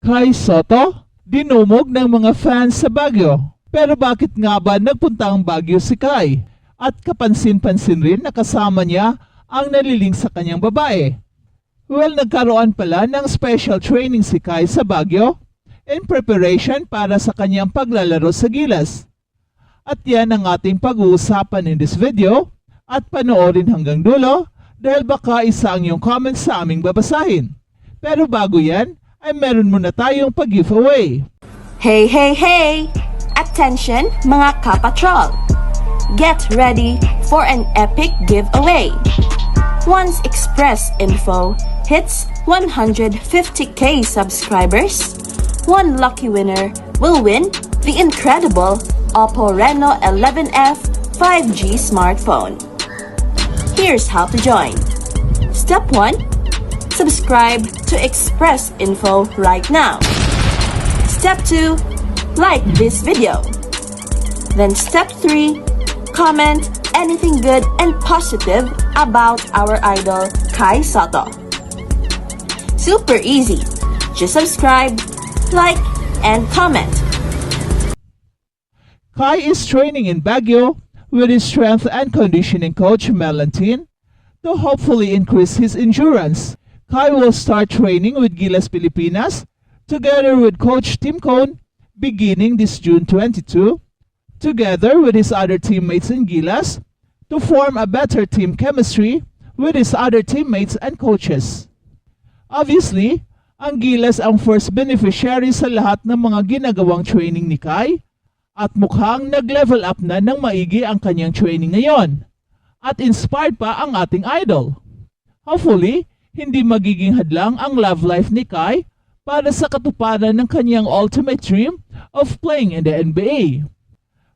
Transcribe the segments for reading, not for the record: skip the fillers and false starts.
Kai Sotto, dinumog ng mga fans sa Baguio. Pero bakit nga ba nagpunta ang Baguio si Kai? At kapansin-pansin rin na kasama niya ang naliling sa kanyang babae. Well, nagkaroon pala ng special training si Kai sa Baguio in preparation para sa kanyang paglalaro sa Gilas. At yan ang ating pag-uusapan in this video at panoorin hanggang dulo dahil baka isa ang iyong comments sa aming babasahin. Pero bago yan, ay meron muna tayong pag-giveaway. Hey, hey, hey! Attention mga kapatrol! Get ready for an epic giveaway! Once Express Info hits 150k subscribers, one lucky winner will win the incredible Oppo Reno 11F 5G smartphone. Here's how to join. Step 1. Subscribe to Express Info right now. Step 2. Like this video. Then step 3. Comment anything good and positive about our idol Kai Sotto. Super easy. Just subscribe, like, and comment. Kai is training in Baguio with his strength and conditioning coach Melantin to hopefully increase his endurance. Kai will start training with Gilas Pilipinas together with Coach Tim Cone beginning this June 22, together with his other teammates in Gilas to form a better team chemistry with his other teammates and coaches. Obviously, ang Gilas ang first beneficiary sa lahat ng mga ginagawang training ni Kai at mukhang nag-level up na ng maigi ang kanyang training ngayon at inspired pa ang ating idol. Hopefully, hindi magiging hadlang ang love life ni Kai para sa katuparan ng kanyang ultimate dream of playing in the NBA.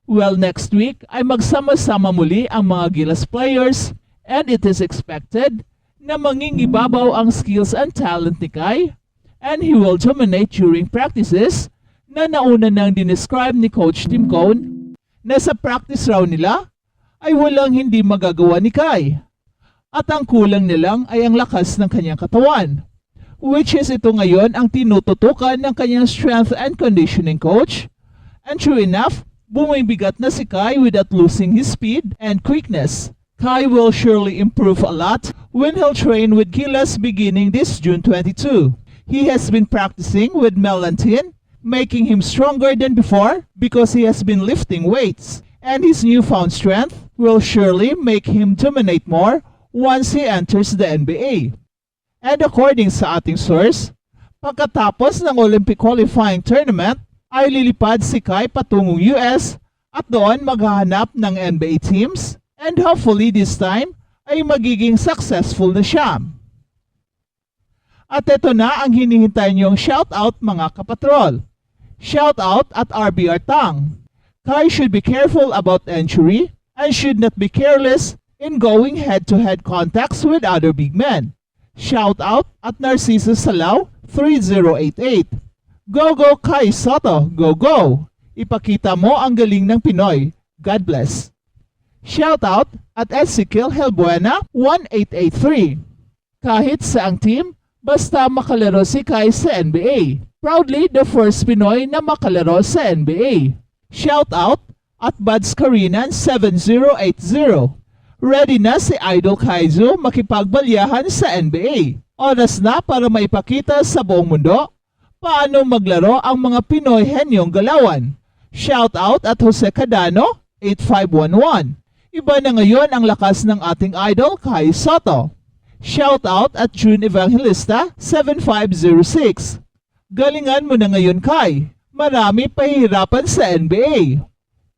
Well, next week ay magsama-sama muli ang mga Gilas players and it is expected na mangingibabaw ang skills and talent ni Kai and he will dominate during practices na nauna nang dinescribe ni Coach Tim Cone na sa practice raw nila ay walang hindi magagawa ni Kai. At ang kulang nilang ay ang lakas ng kanyang katawan, which is ito ngayon ang tinututukan ng kanyang strength and conditioning coach. And true enough, bumibigat na si Kai without losing his speed and quickness. Kai will surely improve a lot when he'll train with Gilas beginning this June 22. He has been practicing with Melantin, making him stronger than before because he has been lifting weights. And his newfound strength will surely make him dominate more once he enters the NBA. And according sa ating source, pagkatapos ng Olympic qualifying tournament, ay lilipad si Kai patungong US at doon maghahanap ng NBA teams and hopefully this time ay magiging successful na siya. At ito na ang hinihintay niyong shoutout mga kapatrol. Shoutout at RBR Tang. Kai should be careful about injury and should not be careless in going head-to-head contacts with other big men. Shout out at Narcissus Salao 3088. Go go Kai Sotto, go go! Ipakita mo ang galing ng Pinoy. God bless. Shout out at Ezekiel Helbuena 1883. Kahit sa ang team, basta makalaro si Kai sa NBA. Proudly the first Pinoy na makalaro sa NBA. Shout out at Buds Karinan 7080. Ready na si Idol Kaizu makipagbalyahan sa NBA. Oras na para maipakita sa buong mundo paano maglaro ang mga Pinoy henyong galawan. Shout out at Jose Cadano 8511. Iba na ngayon ang lakas ng ating idol Kai Sotto. Shout out at June Evangelista 7506. Galingan mo na ngayon Kai. Marami pahihirapan sa NBA.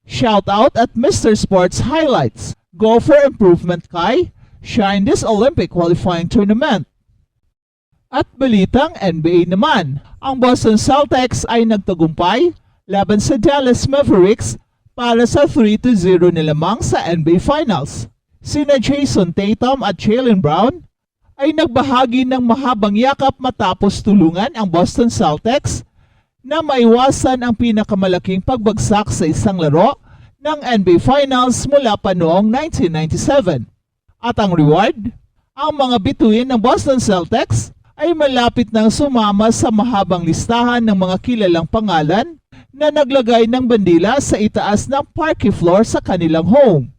Shout out at Mr. Sports Highlights. Go for improvement Kai. Shine this Olympic qualifying tournament. At balitang NBA naman, ang Boston Celtics ay nagtagumpay laban sa Dallas Mavericks para sa 3-0 na lamang sa NBA Finals. Sina Jason Tatum at Jaylen Brown ay nagbahagi ng mahabang yakap matapos tulungan ang Boston Celtics na maiwasan ang pinakamalaking pagbagsak sa isang laro ng NBA Finals mula pa noong 1997. At ang reward, ang mga bituin ng Boston Celtics ay malapit nang sumama sa mahabang listahan ng mga kilalang pangalan na naglagay ng bandila sa itaas ng parquet floor sa kanilang home.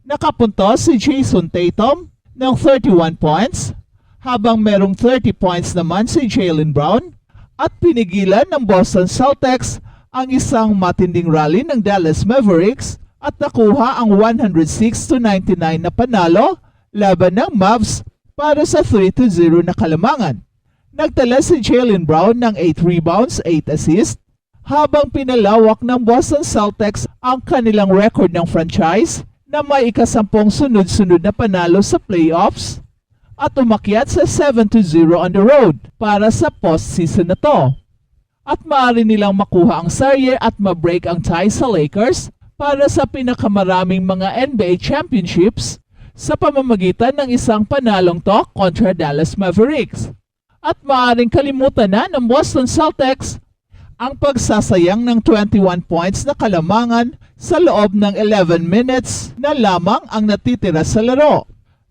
Nakapuntos si Jason Tatum ng 31 points, habang merong 30 points naman si Jaylen Brown, at pinigilan ng Boston Celtics ang isang matinding rally ng Dallas Mavericks at nakuha ang 106-99 na panalo laban ng Mavs para sa 3-0 na kalamangan. Nagtala si Jaylen Brown ng 8 rebounds, 8 assists, habang pinalawak ng Boston Celtics ang kanilang record ng franchise na may ikasampung sunod-sunod na panalo sa playoffs at umakyat sa 7-0 on the road para sa postseason na to. At maaari nilang makuha ang serye at mabreak ang tie sa Lakers para sa pinakamaraming mga NBA championships sa pamamagitan ng isang panalong to kontra Dallas Mavericks. At maaaring kalimutan na ng Boston Celtics ang pagsasayang ng 21 points na kalamangan sa loob ng 11 minutes na lamang ang natitira sa laro.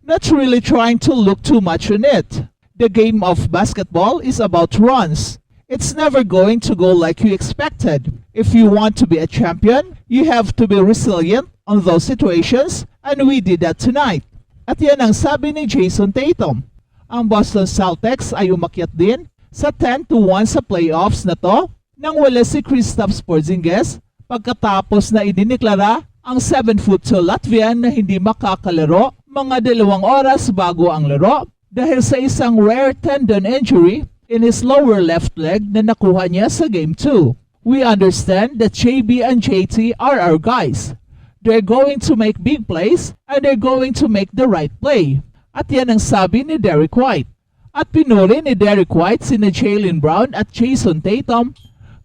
Not really trying to look too much on it. The game of basketball is about runs. It's never going to go like you expected. If you want to be a champion, you have to be resilient on those situations, and we did that tonight. At yan ang sabi ni Jason Tatum. Ang Boston Celtics ay umakyat din sa 10-1 sa playoffs na to nang wala si Kristaps Porzingis pagkatapos na idineklara ang 7'2" Latvian na hindi makakalaro mga 2 oras bago ang laro dahil sa isang rare tendon injury in his lower left leg na nakuha niya sa Game 2. We understand that JB and JT are our guys. They're going to make big plays and they're going to make the right play. At yan ang sabi ni Derek White. At pinuri ni Derek White sina Jaylen Brown at Jason Tatum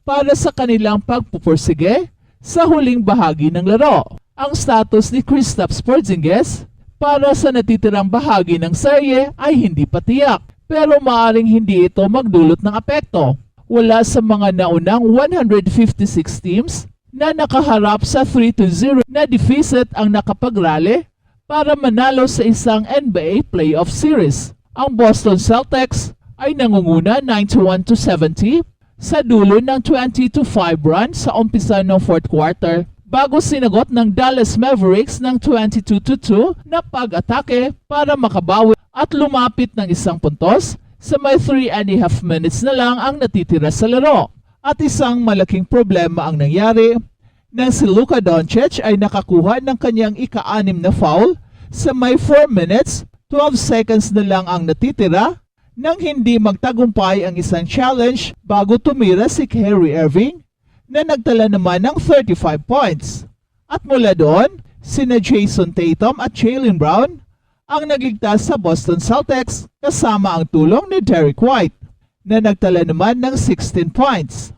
para sa kanilang pagpupursige sa huling bahagi ng laro. Ang status ni Kristaps Porzingis para sa natitirang bahagi ng serye ay hindi pa tiyak, pero maaring hindi ito magdulot ng apekto. Wala sa mga naunang 156 teams na nakaharap sa 3-0 na deficit ang nakapagrally para manalo sa isang NBA playoff series. Ang Boston Celtics ay nangunguna 91-70 sa dulo ng 20-5 run sa umpisa ng fourth quarter bago sinagot ng Dallas Mavericks ng 22-2 na pag-atake para makabawi at lumapit ng isang puntos sa may 3.5 minutes na lang ang natitira sa laro. At isang malaking problema ang nangyari nang si Luka Doncic ay nakakuha ng kanyang ika-6 na foul sa may 4 minutes, 12 seconds na lang ang natitira nang hindi magtagumpay ang isang challenge bago tumira si Kyrie Irving na nagtala naman ng 35 points. At mula doon, sina Jason Tatum at Jaylen Brown ang nagligtas sa Boston Celtics kasama ang tulong ni Derek White na nagtala naman ng 16 points.